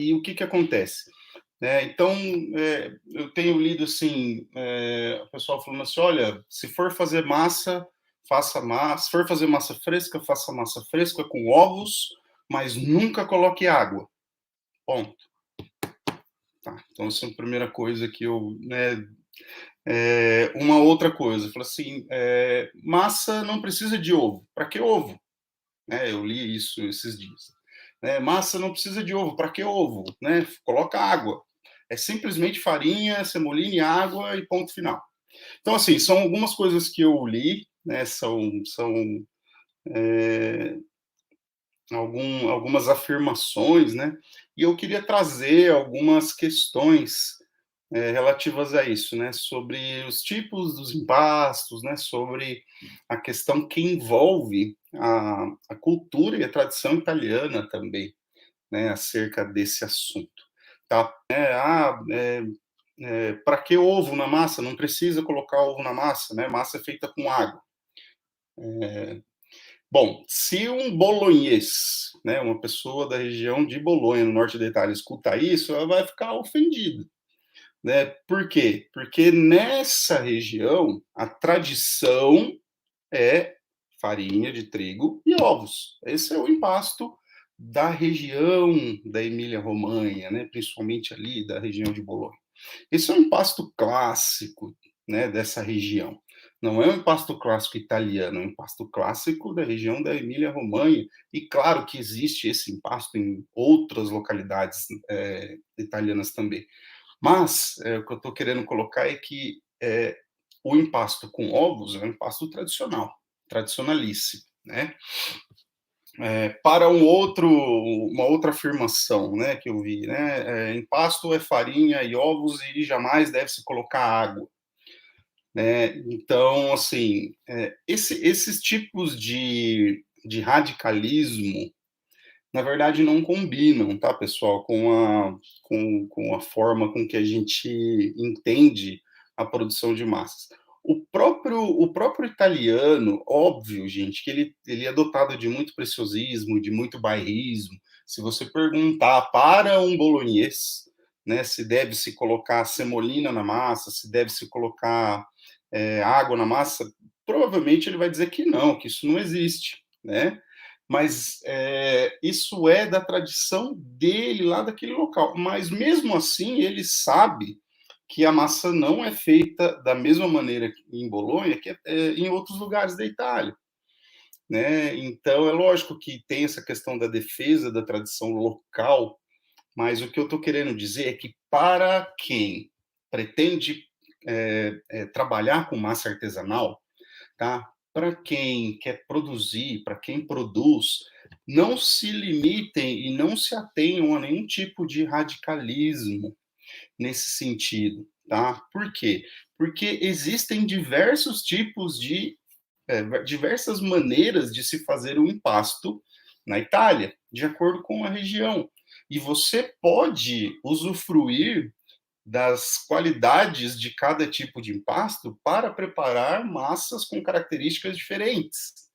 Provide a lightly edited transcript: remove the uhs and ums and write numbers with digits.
E o que que acontece? Então, eu tenho lido assim, o pessoal falando assim: olha, se for fazer massa, faça massa, se for fazer massa fresca, faça massa fresca com ovos, mas nunca coloque água. Ponto. Tá, então essa é a primeira coisa que eu, uma outra coisa, eu falo assim, massa não precisa de ovo. Para que ovo? Eu li isso esses dias. Massa não precisa de ovo. Para que ovo? Coloca água. É simplesmente farinha, semolina e água e ponto final. Então, assim, são algumas coisas que eu li, são é, algumas afirmações, e eu queria trazer algumas questões relativas a isso, sobre os tipos dos impastos, sobre a questão que envolve a cultura e a tradição italiana também, acerca desse assunto. Tá? Para que ovo na massa? Não precisa colocar ovo na massa, massa é feita com água. Bom, se um bolonhês, uma pessoa da região de Bolonha, no norte da Itália, escuta isso, ela vai ficar ofendida. Por quê? Porque nessa região a tradição é farinha de trigo e ovos. Esse é o impasto da região da Emília-Romanha, principalmente ali da região de Bolonha. Esse é um impasto clássico, dessa região. Não é um impasto clássico italiano, é um impasto clássico da região da Emília-Romanha. E claro que existe esse impasto em outras localidades italianas também. Mas o que eu estou querendo colocar é que o impasto com ovos é um impasto tradicional, tradicionalíssimo, para uma outra afirmação, que eu vi, impasto é farinha e ovos e jamais deve se colocar água, Então, assim, esses tipos de radicalismo, na verdade, não combinam, tá, pessoal, com a forma com que a gente entende a produção de massas. O próprio italiano, óbvio, gente, que ele é dotado de muito preciosismo, de muito bairrismo. Se você perguntar para um bolonhês, se deve se colocar semolina na massa, se deve se colocar água na massa, provavelmente ele vai dizer que não, que isso não existe, Mas isso é da tradição dele lá daquele local. Mas mesmo assim, ele sabe que a massa não é feita da mesma maneira em Bolonha que em outros lugares da Itália. Então, é lógico que tem essa questão da defesa da tradição local, mas o que eu estou querendo dizer é que para quem pretende trabalhar com massa artesanal, tá? Para quem quer produzir, para quem produz, não se limitem e não se atenham a nenhum tipo de radicalismo nesse sentido, tá? Por quê? Porque existem diversos tipos diversas maneiras de se fazer o impasto na Itália, de acordo com a região. E você pode usufruir das qualidades de cada tipo de impasto para preparar massas com características diferentes.